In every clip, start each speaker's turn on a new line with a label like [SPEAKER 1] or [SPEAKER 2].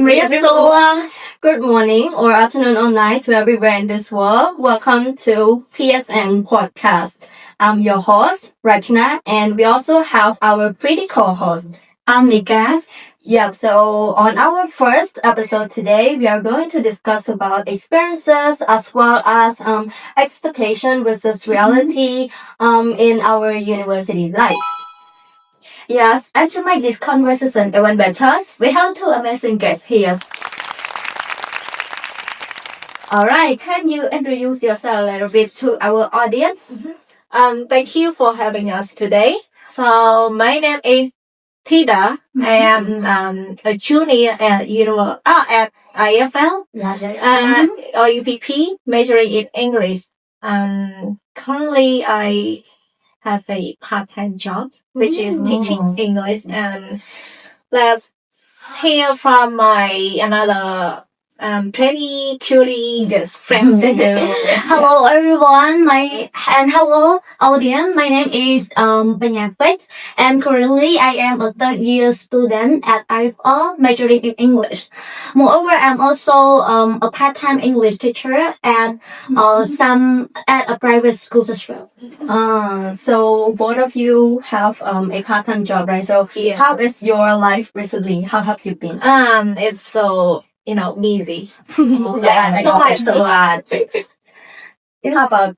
[SPEAKER 1] Good morning or afternoon or night to everywhere in this world. Welcome to PSN podcast. I'm your host, Rachna, and we also have our pretty co-host. I'm Nika. Yep, so on our first episode today, we are going to discuss about experiences as well as expectation versus reality in our university life. Yes, and to make this conversation even better, we have two amazing guests here. Alright, can you introduce yourself a little bit to our audience?
[SPEAKER 2] Thank you for having us today. So my name is Tida. I am a junior at at IFL, or UPP, majoring in English. Currently I have a part-time job, which is teaching English. And let's hear from my another pretty cutie friends.
[SPEAKER 3] Hello everyone, hello audience. My name is Benyakwet, and currently I am a third year student at IFL, majoring in English. Moreover, I'm also a part-time English teacher at some at a private schools as well.
[SPEAKER 1] So both of you have a part-time job, right? So
[SPEAKER 2] Yes.
[SPEAKER 1] how is your life recently? How have you been?
[SPEAKER 2] It's so busy.
[SPEAKER 1] Yeah,
[SPEAKER 2] so much to
[SPEAKER 1] lot. How about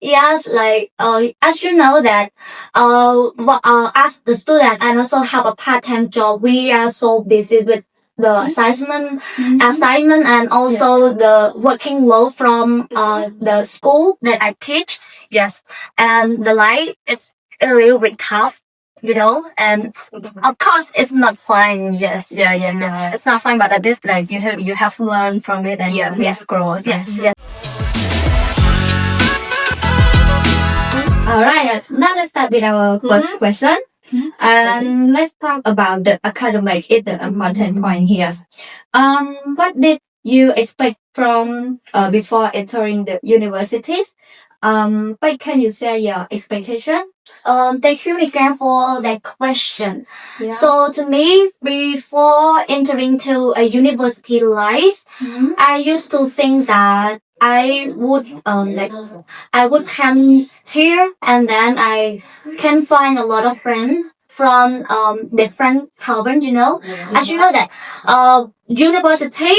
[SPEAKER 3] Yes, as you know that as the student and also have a part-time job, we are so busy with the assignment and also the working load from the school that I teach. Yes, and the life is a little bit tough, and of course it's not fun. Yes.
[SPEAKER 1] Yeah. It's not fun, but at least like you have learned from it and
[SPEAKER 3] Yes.
[SPEAKER 1] grow.
[SPEAKER 3] Yes. Alright, now let's start with our first question. And let's talk about the academic. It's the important point here. What did you expect from before entering the universities? But can you share your expectation? Thank you, Nika, for that question.
[SPEAKER 1] Yeah.
[SPEAKER 3] So to me, before entering to a university life, I used to think that I would come here and then I can find a lot of friends from different province. As you know that university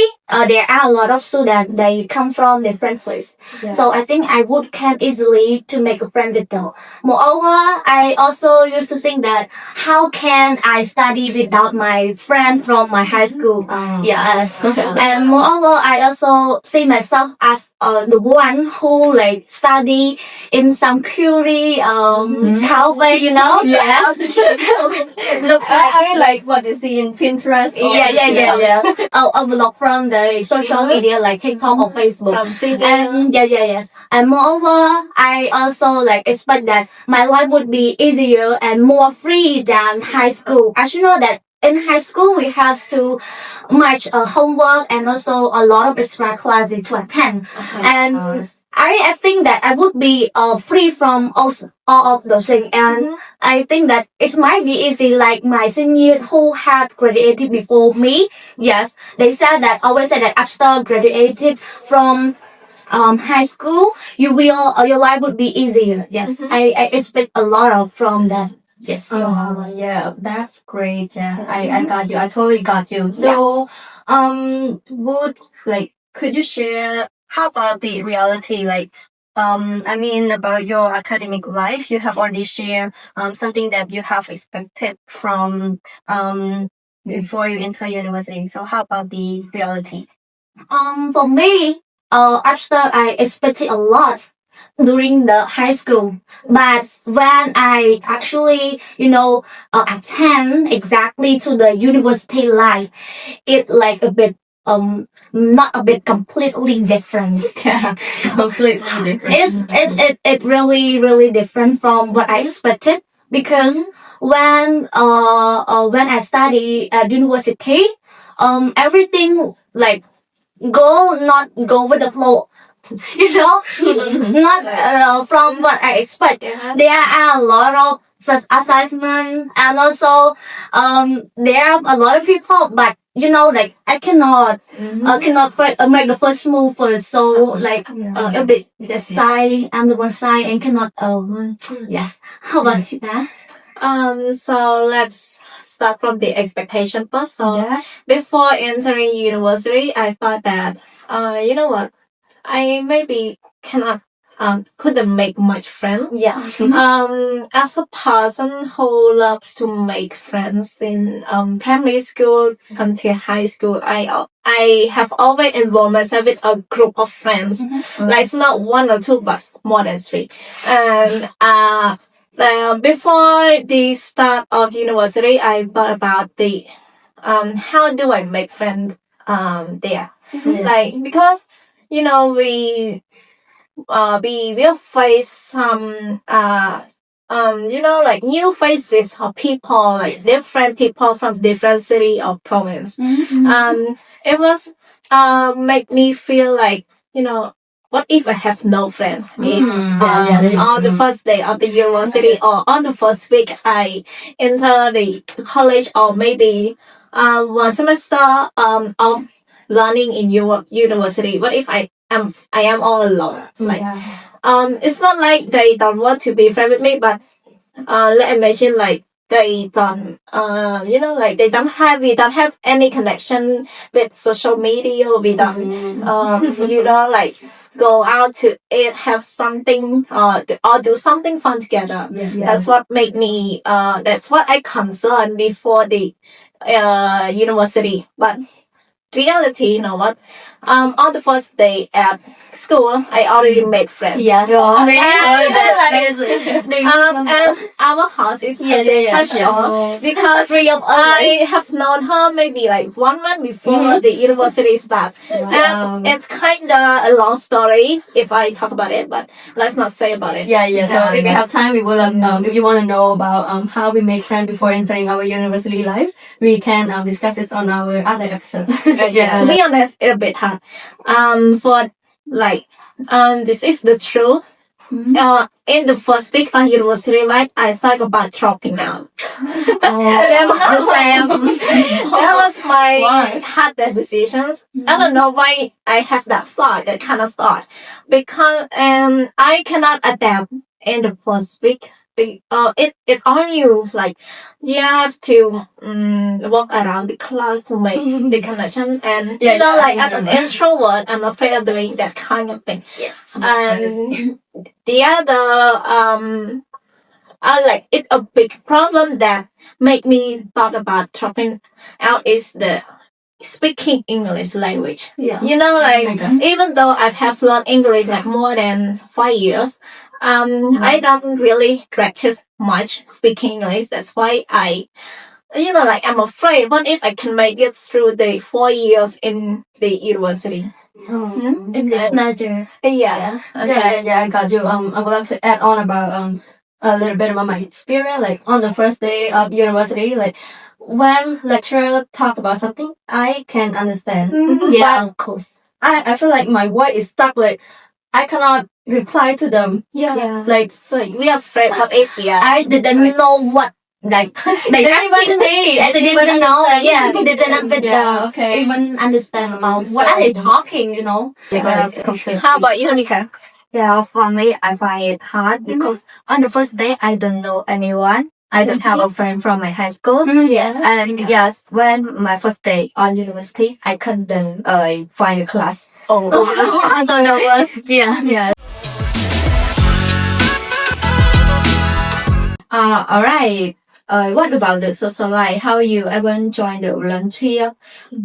[SPEAKER 3] there are a lot of students, they come from different places. So I think I would can easily to make a friend with them. Moreover, I also used to think that how can I study without my friend from my high school? Yes. And moreover, I also see myself as the one who study in some curie cafe,
[SPEAKER 1] Yes. Looks like what you see in Pinterest.
[SPEAKER 3] Yeah. A vlog from the social media like TikTok or Facebook.
[SPEAKER 2] From city.
[SPEAKER 3] And yes. And moreover, I also expect that my life would be easier and more free than high school. As you know that in high school we have to much homework and also a lot of extra classes to attend. And I think that I would be free from all of those things, and I think that it might be easy like my senior who had graduated before me. Yes, they said that always said that after graduated from high school, your life would be easier. Yes, I expect a lot of from that. Yes.
[SPEAKER 1] Yeah, that's great. Yeah, I got you. I totally got you. So, could you share how about the reality? About your academic life, you have already shared something that you have expected from before you enter university. So, how about the reality?
[SPEAKER 3] For me, after I expected a lot during the high school, but when I actually, attend exactly to the university life, it like a bit, not a bit, completely different.
[SPEAKER 1] Completely different.
[SPEAKER 3] It really different from what I expected, because when I study at university, everything not go with the flow. Not from what I expect. There are a lot of such assessment, and also there are a lot of people, but like I cannot make the first move first, so like a bit just shy. I'm the one shy and cannot yes. How about you, Tita?
[SPEAKER 2] So let's start from the expectation first. So
[SPEAKER 3] Yeah.
[SPEAKER 2] before entering university, I thought that, you know what, I maybe couldn't make much friends.
[SPEAKER 3] Yeah.
[SPEAKER 2] As a person who loves to make friends in primary school until high school, I have always involved myself with a group of friends. Like it's not one or two, but more than three. And before the start of university, I thought about the how do I make friends there? Like because we will face some like new faces of people, like different people from different city or province. It was make me feel like, what if I have no friend on the first day of the university, or on the first week I enter the college, or maybe one semester of learning in university. What if I am all alone? Like it's not like they don't want to be friends with me, but let's imagine like they don't like we don't have any connection with social media. We don't like go out to eat, have something, or do something fun together. That's what make me that's what I concern before the university. But reality, you know what? On the first day at school, I already made friends.
[SPEAKER 3] Yes.
[SPEAKER 2] And our house is very special because I have known her maybe like 1 month before the university start. And it's kind of a long story if I talk about it, but let's not say about it.
[SPEAKER 1] So if we have time, we will if you want to know about how we make friends before entering our university life, we can discuss this on our other episode.
[SPEAKER 2] To be honest, it's a bit hard. For like, this is the truth. In the first week of university life, I thought about dropping out. That was my hardest decisions. I don't know why I have that kind of thought, because I cannot adapt in the first week. It's on you. Like you have to walk around the class to make the connection, and like as an introvert, I'm afraid of doing that kind of thing.
[SPEAKER 3] Yes.
[SPEAKER 2] And the other like it's a big problem that make me thought about dropping out is the speaking English language.
[SPEAKER 3] Yeah.
[SPEAKER 2] Even though I have learned English like more than 5 years, I don't really practice much speaking English. That's why I'm afraid. What if I can make it through the 4 years in the university?
[SPEAKER 3] In this matter.
[SPEAKER 2] Yeah. Okay.
[SPEAKER 1] I got you. I would like to add on about a little bit about my experience. Like on the first day of university, like when lecturer talk about something, I can understand.
[SPEAKER 3] Yeah,
[SPEAKER 1] But
[SPEAKER 3] of course.
[SPEAKER 1] I feel like my voice is stuck. Like I cannot reply to them.
[SPEAKER 3] Yeah.
[SPEAKER 1] It's like
[SPEAKER 2] We are afraid. What if
[SPEAKER 3] I didn't know what like they asking me. I didn't know. Yeah, they didn't even understand about what are they talking.
[SPEAKER 2] How about you, Nika?
[SPEAKER 3] Yeah, for me, I find it hard because on the first day, I don't know anyone. I don't have a friend from my high school.
[SPEAKER 1] Yes.
[SPEAKER 3] And yes, when my first day on university, I couldn't find a class. I'm so nervous. Yeah. Alright. What about the social life? How you ever join the volunteer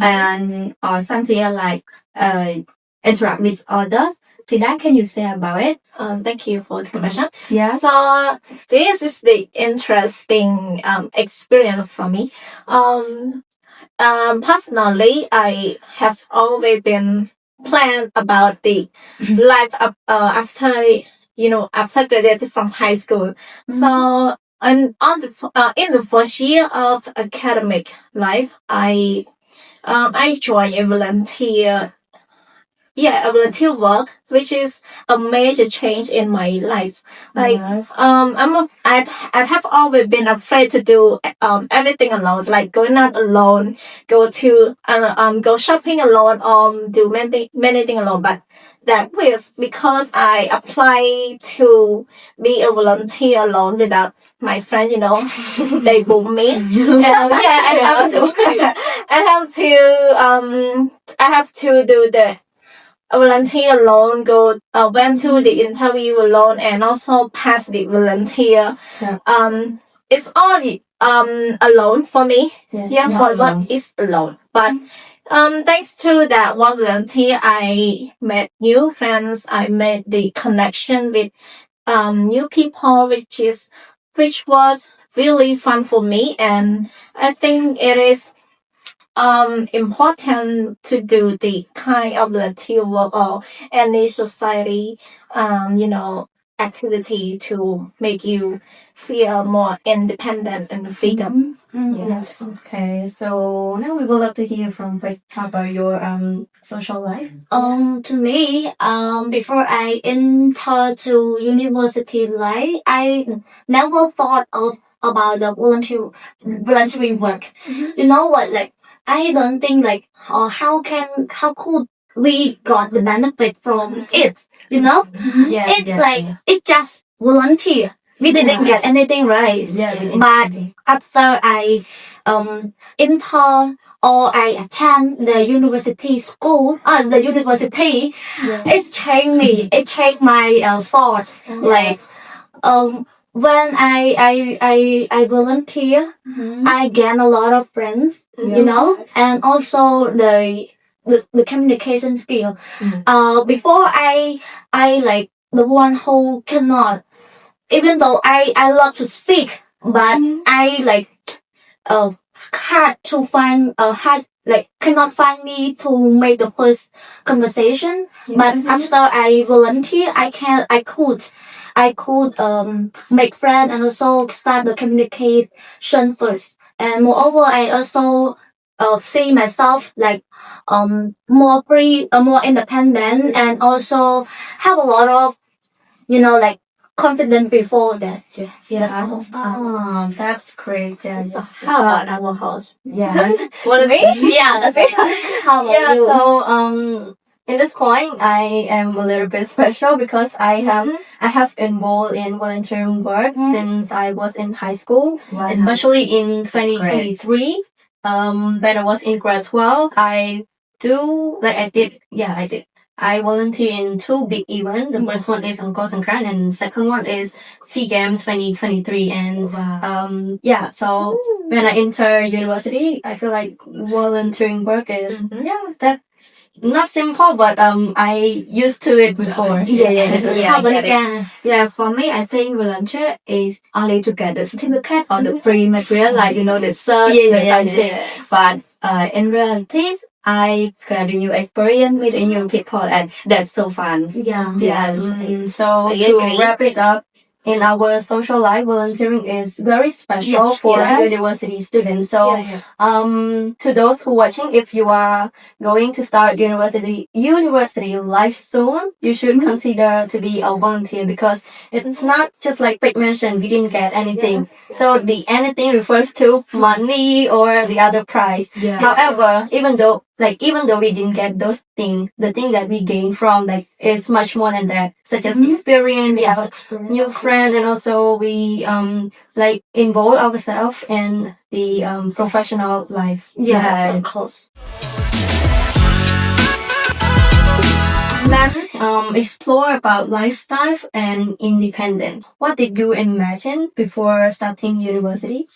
[SPEAKER 3] and or something like interact with others? Tida, can you say about it?
[SPEAKER 2] Thank you for the question.
[SPEAKER 3] Yeah.
[SPEAKER 2] So this is the interesting experience for me. Personally, I have always been planned about the life after graduating from high school. So in the first year of academic life, I joined a volunteer a volunteer work, which is a major change in my life. Like,
[SPEAKER 3] Yes.
[SPEAKER 2] I have always been afraid to do everything alone. It's like going out alone, go shopping alone, do many things alone. But that was because I applied to be a volunteer alone without my friend. They bully me. I have to I have to do the volunteer alone, went to the interview alone, and also pass the volunteer.
[SPEAKER 1] Yeah.
[SPEAKER 2] It's only alone for me.
[SPEAKER 1] Yeah.
[SPEAKER 2] For one is alone. But thanks to that one volunteer, I met new friends. I made the connection with new people, which was really fun for me, and I think it is important to do the kind of volunteer work or any society activity to make you feel more independent and freedom. Yes.
[SPEAKER 1] Okay, so now we would love to hear from Faith about your social life.
[SPEAKER 3] To me, before I enter to university life, I never thought of about the volunteering work. You know what? Like, I don't think like, how could we got the benefit from it? You know, it's just volunteer. We didn't get anything, right? But after I enter or I attend the university school, the university, it changed me. It changed my thought. Like, when I volunteer, I gain a lot of friends, you know, and also the communication skill. Before I like the one who cannot, even though I love to speak, but I like hard to find hard like cannot find me to make the first conversation. But after I volunteer, I could make friends and also start the communication first. And moreover, I also see myself like more free, more independent, and also have a lot of like confident before that.
[SPEAKER 1] That's great. Yes.
[SPEAKER 2] How about our host?
[SPEAKER 1] Yeah.
[SPEAKER 2] What is it?
[SPEAKER 3] Yeah, that's it. How about
[SPEAKER 1] Yeah.
[SPEAKER 3] you?
[SPEAKER 1] So in this point, I am a little bit special because I have involved in volunteering work since I was in high school, especially in 2023. When I was in grade 12, I did. I volunteer in two big events. The first one is Angkor Sangkran, and second one is SEA Games 2023. And so when I enter university, I feel like volunteering work is that's not simple, but I used to it before.
[SPEAKER 3] How about you, Gan? Yeah, for me, I think volunteer is only to get the certificate or the free material, like the cert, something. But in reality, I got a new experience with a new people, and that's so fun. Yes.
[SPEAKER 1] So
[SPEAKER 2] I
[SPEAKER 1] to
[SPEAKER 2] agree.
[SPEAKER 1] wrap it up, in our social life, volunteering is very special
[SPEAKER 3] Yes,
[SPEAKER 1] for
[SPEAKER 3] yes.
[SPEAKER 1] university students. So, to those who watching, if you are going to start university life soon, you should consider to be a volunteer because it's not just like Peg mentioned, we didn't get anything. So the anything refers to money or the other prize. However, even though we didn't get those things, the thing that we gain from is much more than that, such as experience, we have new friends, and also we involve ourselves in the professional life.
[SPEAKER 3] Yes, of course.
[SPEAKER 1] Let's explore about lifestyle and independence. What did you imagine before starting university?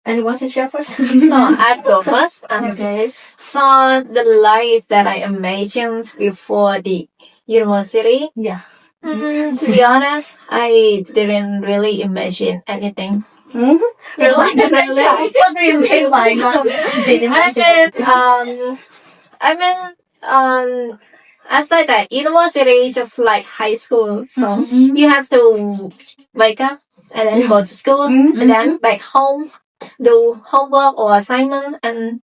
[SPEAKER 1] Anyone can share first?
[SPEAKER 2] No, I go first.
[SPEAKER 1] Okay.
[SPEAKER 2] So the life that I imagined before the university, to be honest, I didn't really imagine anything.
[SPEAKER 1] Really? What do you mean by not did imagine?
[SPEAKER 2] I thought that university is just like high school. So you have to wake up and then go to school and then back home, do homework or assignment, and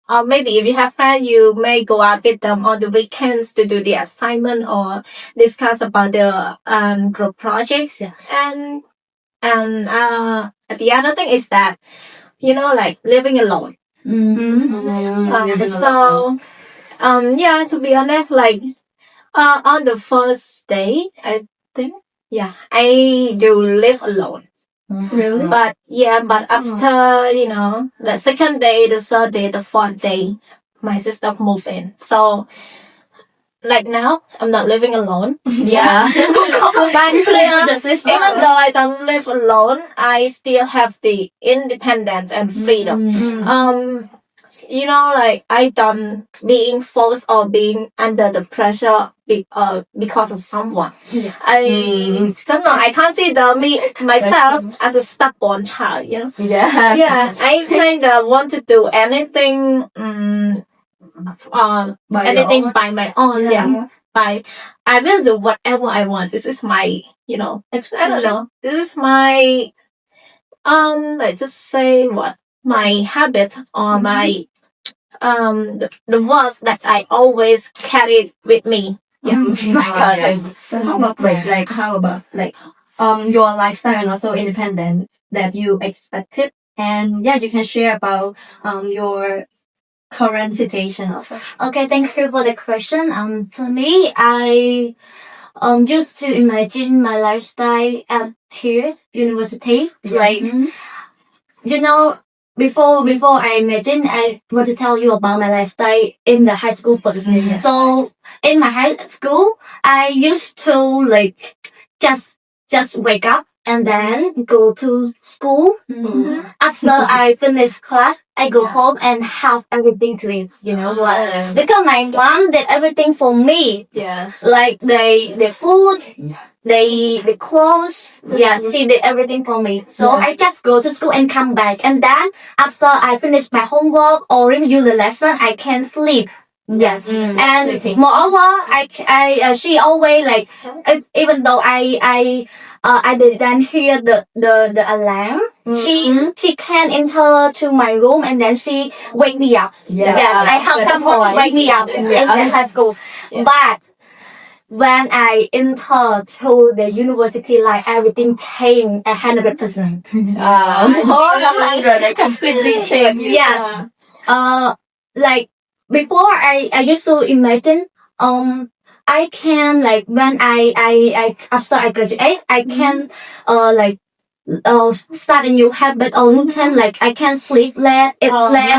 [SPEAKER 2] or maybe if you have friends, you may go out with them on the weekends to do the assignment or discuss about the group projects.
[SPEAKER 3] Yes.
[SPEAKER 2] And the other thing is that like living alone. So to be honest, like on the first day, I think I do live alone.
[SPEAKER 1] Really?
[SPEAKER 2] But after the second day, the third day, the fourth day, my sister moved in. So like now, I'm not living alone.
[SPEAKER 3] Yeah.
[SPEAKER 2] But still,
[SPEAKER 3] The sister.
[SPEAKER 2] even though I don't live alone, I still have the independence and freedom. Like I don't being forced or being under the pressure because of someone.
[SPEAKER 3] Yes.
[SPEAKER 2] I don't know. I consider myself as a stubborn child.
[SPEAKER 1] Yeah.
[SPEAKER 2] I kind of want to do anything. Anything by my own. I will do whatever I want. This is my, I don't know. This is my, let's just say my habit or my, the words that I always carry with me.
[SPEAKER 1] So how about your lifestyle and also independent that you expected? And you can share about your current situation also.
[SPEAKER 3] Okay, thank you for the question. To me, I used to imagine my lifestyle at here university. Like before I imagine, I want to tell you about my lifestyle in the high school first. So in my high school, I used to like just wake up and then go to school. After I finish class, I go home and have everything to eat. Because my mom did everything for me.
[SPEAKER 2] Yes.
[SPEAKER 3] Like the food, the clothes. Yes, she did everything for me. So I just go to school and come back. And then after I finish my homework or review the lesson, I can sleep. Yes, and moreover, she always like, even though I didn't hear the alarm, she can enter to my room and then she wake me up. I have someone to wake me up in the high school, but when I enter to the university, like everything changed 100%.
[SPEAKER 1] 100, completely changed.
[SPEAKER 3] Yes. Like before, I used to imagine, I can like when I after I graduate, I can like start a new habit or routine. Like I can sleep late, eat late.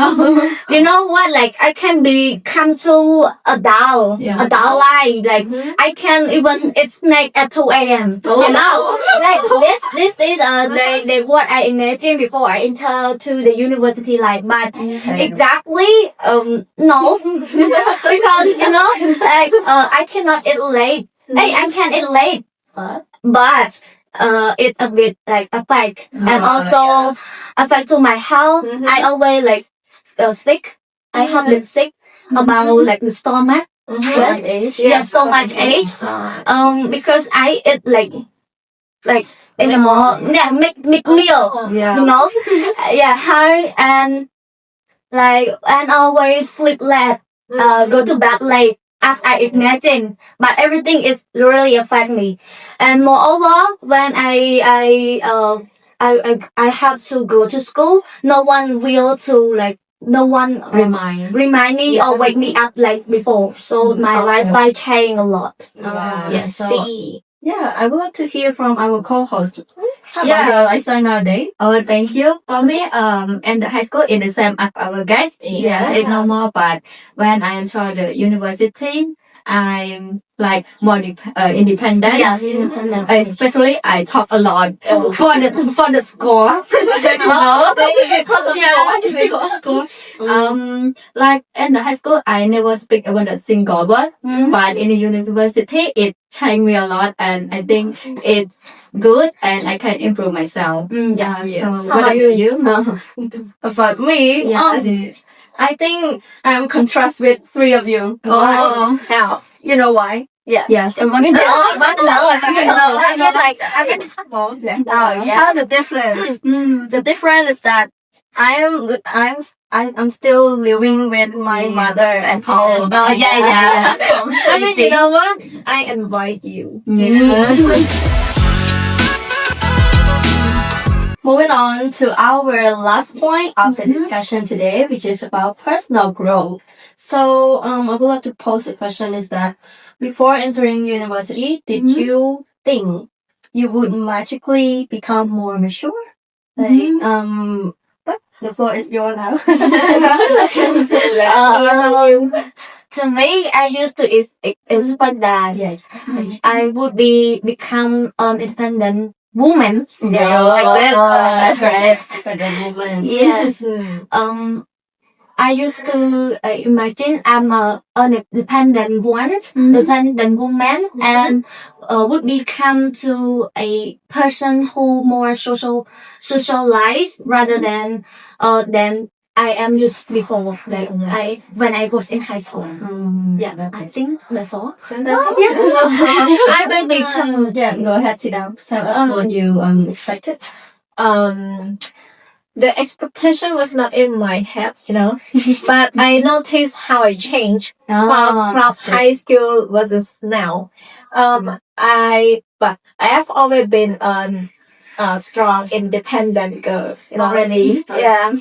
[SPEAKER 3] You know what? Like I can become to adult life. Like I can even eat snack at 2 a.m. Like this is the what I imagined before I enter to the university life. But exactly no, because like I cannot eat late. I can eat late, but it a bit like affect and also affect to my health. I always like sick. I have been sick about like the stomach. Yes, so much age. Because I eat like in the morning, make meal. High and like and always sleep late. Go to bed late. As I imagine, but everything is really affect me. And moreover, when I have to go to school, no one will remind me or wake me up like before. So my lifestyle changed a lot. Yes.
[SPEAKER 1] I would like to hear from our co-host. How about your lifestyle nowadays?
[SPEAKER 4] Oh, thank you. For me, in the high school, in the same as our guys. Yes, it's normal. But when I enter the university, I'm like more independent.
[SPEAKER 3] Yes, independent.
[SPEAKER 4] Especially, I talk a lot for the score. Like in the high school, I never speak even a single word. But in the university, it changed me a lot, and I think it's good, and I can improve myself. So what about you?
[SPEAKER 1] About me, I think I'm contrast with three of you.
[SPEAKER 2] How?
[SPEAKER 1] You know why?
[SPEAKER 4] Yes.
[SPEAKER 1] How the difference? The difference is that I'm still living with my mother at home.
[SPEAKER 3] Oh, yeah.
[SPEAKER 2] I mean, you know what? I invite you.
[SPEAKER 1] Moving on to our last point of the discussion today, which is about personal growth. So, I would like to pose a question: is that before entering university, did you think you would magically become more mature? Like, but the floor is yours now.
[SPEAKER 3] To me, I used to expect that
[SPEAKER 1] Yes.
[SPEAKER 3] I would become an independent woman.
[SPEAKER 1] That's right. For the movement.
[SPEAKER 3] Yes. I used to imagine I'm an independent woman, and would become to a person who more socialized rather than I am just before when I was in high school. Yeah, I think that's all.
[SPEAKER 1] I will become. Yeah, go ahead, sit down. Tell us what you expected.
[SPEAKER 2] The expectation was not in my head, but I noticed how I changed from high school versus now. But I have always been a strong, independent girl,
[SPEAKER 3] Already.
[SPEAKER 2] Yeah.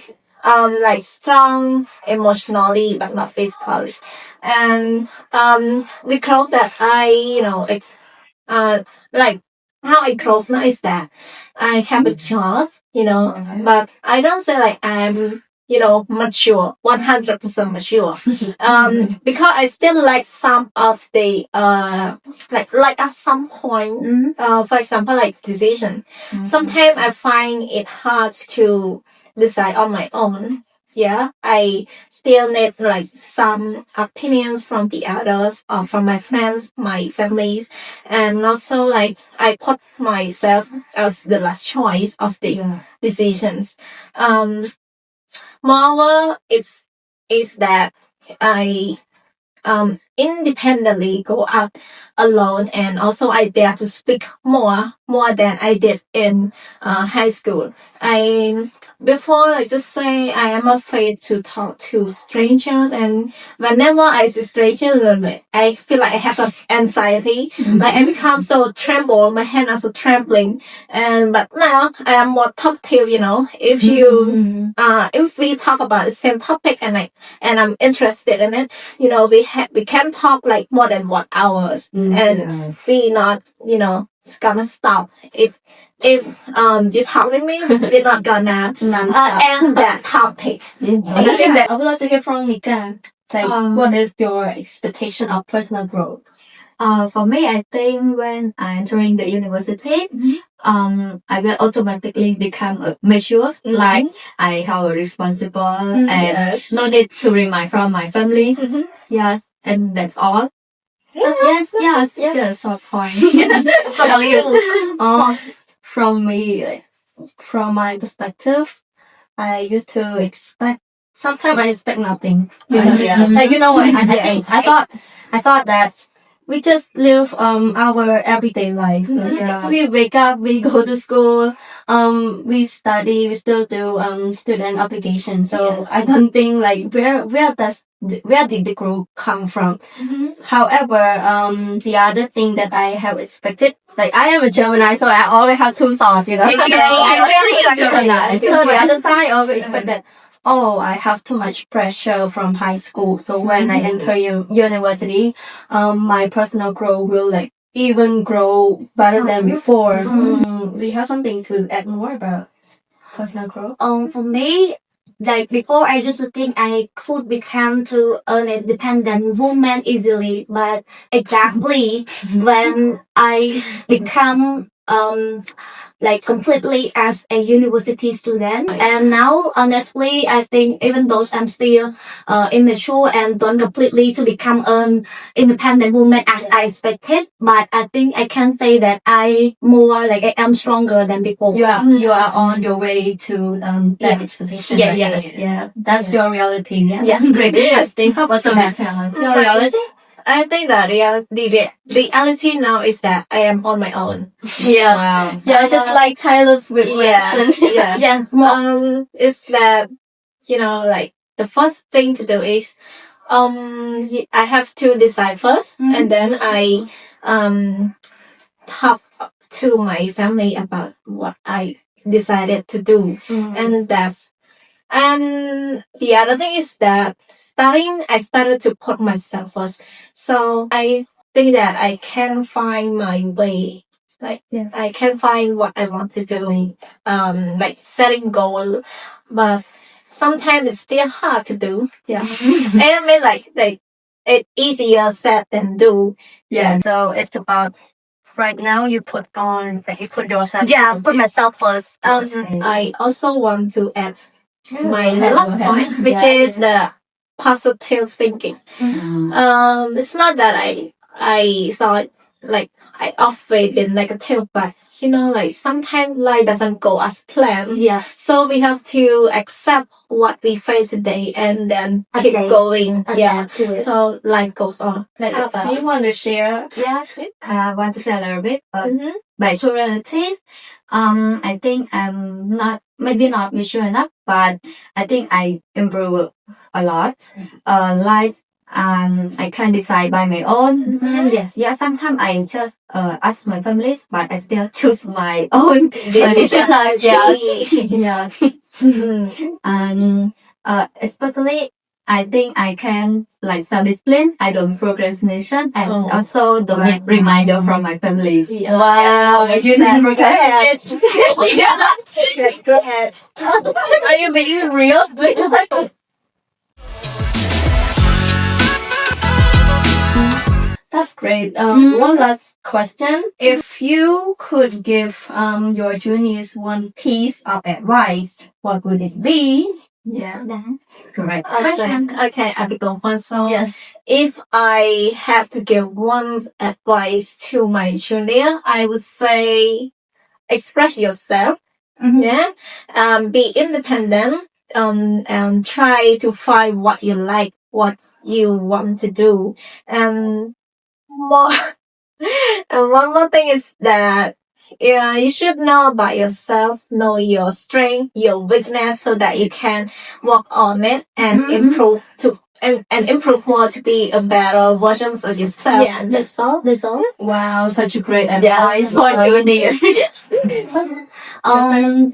[SPEAKER 2] Like strong emotionally, but not physically. And the growth that like how I grow now is that I have a job, but I don't say like I'm, mature, 100% mature. Because I still like some of the, like at some point, for example, like decision. Sometimes I find it hard to decide on my own. Yeah, I still need like some opinions from the others, or from my friends, my families, and also like I put myself as the last choice of the decisions. Moreover, is that I independently go out alone, and also I dare to speak more than I did in high school. Before I just say I am afraid to talk to strangers, and whenever I see strangers, I feel like I have an anxiety. Like I become so tremble, my hands are so trembling. But now I am more talkative. If if we talk about the same topic and I'm interested in it, we can talk like more than 1 hours, and we not gonna stop if you talk with me, we're not gonna end that topic.
[SPEAKER 1] I think that I would like to hear from Nika. Like, what is your expectation of personal growth?
[SPEAKER 4] For me, I think when I entering the university, I will automatically become mature. Like I have a responsible and no need to remind from my family. Yes, and that's all. Yes, just a short point.
[SPEAKER 1] How you? From me, like, from my perspective, I used to expect. Sometimes I expect nothing. Like what? I thought that we just live our everyday life. We wake up, we go to school, we study, we still do student obligation. So I don't think like where did the growth come from? However, the other thing that I have expected, like I am a Gemini, so I always have two thoughts, I'm very Gemini. So the other side, I always expect that, I have too much pressure from high school. So when I enter university, my personal growth will like even grow better than before. Do you have something to add more about personal growth?
[SPEAKER 3] For me, like before, I used to think I could become to an independent woman easily, but exactly when I become like completely as a university student, and now honestly, I think even though I'm still immature and don't completely to become an independent woman as I expected, but I think I can say that I more like I am stronger than before.
[SPEAKER 1] You are on your way to that expectation.
[SPEAKER 3] Yeah,
[SPEAKER 1] right?
[SPEAKER 3] yes.
[SPEAKER 1] Yeah, that's your reality. Yeah,
[SPEAKER 3] Yes.
[SPEAKER 1] that's pretty interesting. How about your reality?
[SPEAKER 2] I think that the reality now is that I am on my own.
[SPEAKER 1] Yeah.
[SPEAKER 4] Wow.
[SPEAKER 1] Yeah, just like Tyler Swift mentioned.
[SPEAKER 2] Yeah.
[SPEAKER 3] Yeah.
[SPEAKER 2] Is that, like the first thing to do is, I have to decide 1st, and then I talk to my family about what I decided to do, and the other thing is that I started to put myself first. So I think that I can find my way. Like,
[SPEAKER 4] Yes.
[SPEAKER 2] I can find what I want to do. Like setting goal, but sometimes it's still hard to do. Yeah. And I mean, like it's easier said than do.
[SPEAKER 1] Yeah. So it's about right now you put yourself.
[SPEAKER 3] Yeah, put myself first.
[SPEAKER 2] I also want to add my
[SPEAKER 1] Okay.
[SPEAKER 2] last point, which is the positive thinking. It's not that I thought like I always been negative, but like sometimes life doesn't go as planned.
[SPEAKER 3] Yes.
[SPEAKER 2] So we have to accept what we face today and then keep
[SPEAKER 3] Okay.
[SPEAKER 2] going. Yeah.
[SPEAKER 3] Adapt to it.
[SPEAKER 2] So life goes on. How
[SPEAKER 1] So
[SPEAKER 2] about
[SPEAKER 1] you want to share?
[SPEAKER 3] Yes.
[SPEAKER 4] I want to say a little bit.
[SPEAKER 2] Mhm.
[SPEAKER 4] By true realities, I think I'm maybe not mature enough, but I think I improve a lot. Like, I can decide by my own. Yes, yeah. Sometimes I just ask my families, but I still choose my own decision. Yes, yeah. And especially, I think I can like self-discipline. I don't procrastination, and also don't need reminder from my families.
[SPEAKER 1] Wow, you never get it.
[SPEAKER 2] Go ahead.
[SPEAKER 1] Are you being real? That's great. One last question. If you could give your juniors one piece of advice, what would it be?
[SPEAKER 2] Yeah.
[SPEAKER 4] Correct.
[SPEAKER 2] Okay, I will go first. So
[SPEAKER 1] Yes.
[SPEAKER 2] if I had to give one advice to my junior, I would say express yourself. Yeah. Be independent. And try to find what you like, what you want to do. And more, and one more thing is that you should know about yourself, know your strength, your weakness, so that you can work on it and improve and improve more to be a better version of yourself.
[SPEAKER 3] Yeah, that's all.
[SPEAKER 4] Wow, such a great advice for juniors.
[SPEAKER 3] To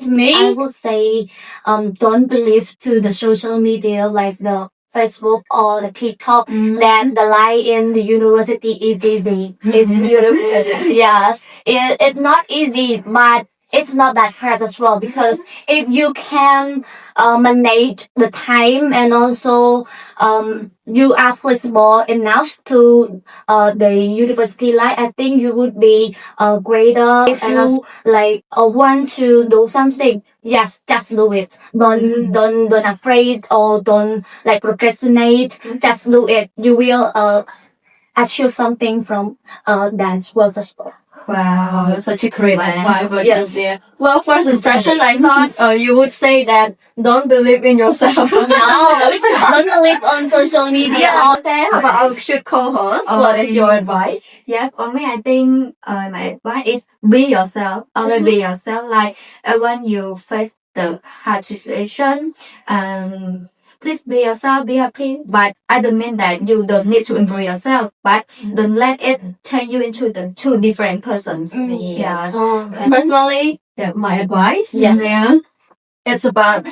[SPEAKER 3] me, I would say, don't believe to the social media like the Facebook or the TikTok that the life in the university is easy.
[SPEAKER 2] It's beautiful.
[SPEAKER 3] Yes, it's not easy, but it's not that hard as well, because if you can manage the time and also you are flexible enough to the university life, I think you would be greater. If you like want to do something, yes, just do it. Don't afraid or don't like procrastinate. Just do it. You will achieve something from that world as well.
[SPEAKER 1] Wow, such a great advice.
[SPEAKER 4] Yes.
[SPEAKER 1] Yeah. Well, first impression, I thought you would say that don't believe in yourself.
[SPEAKER 3] No, don't believe on social media.
[SPEAKER 1] Okay, how about our shoot co-host? What is your advice?
[SPEAKER 4] Yeah, for me, I think my advice is be yourself. Always be yourself. Like when you face the hard situation, please be yourself, be happy. But I don't mean that you don't need to improve yourself, but don't let it turn you into the two different persons.
[SPEAKER 1] Yeah.
[SPEAKER 3] So,
[SPEAKER 1] Personally, my advice.
[SPEAKER 3] Yes.
[SPEAKER 1] Yeah, it's about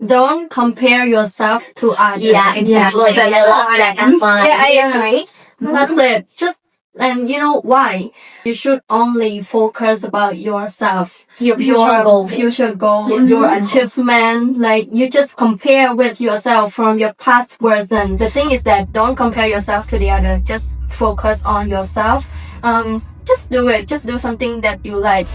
[SPEAKER 1] don't compare yourself to others.
[SPEAKER 3] yeah, exactly.
[SPEAKER 1] That's
[SPEAKER 3] That's fine.
[SPEAKER 2] Yeah, I agree.
[SPEAKER 1] That's it. And you know why? You should only focus about yourself.
[SPEAKER 3] Your future goal.
[SPEAKER 1] Future goal, your achievement. Like you just compare with yourself from your past version. The thing is that don't compare yourself to the other. Just focus on yourself. Just do it. Just do something that you like.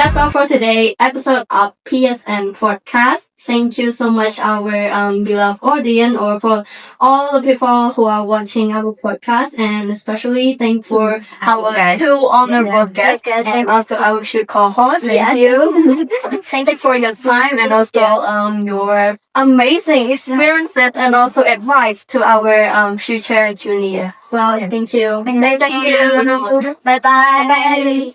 [SPEAKER 1] That's all for today episode of PSN podcast. Thank you so much, our beloved audience, or for all the people who are watching our podcast, and especially thank for our two honorable guests and also our two co-hosts. Thank you. Thank you for your time and also your amazing experiences and also advice to our future junior. Well, thank you.
[SPEAKER 3] Thank you. Bye bye.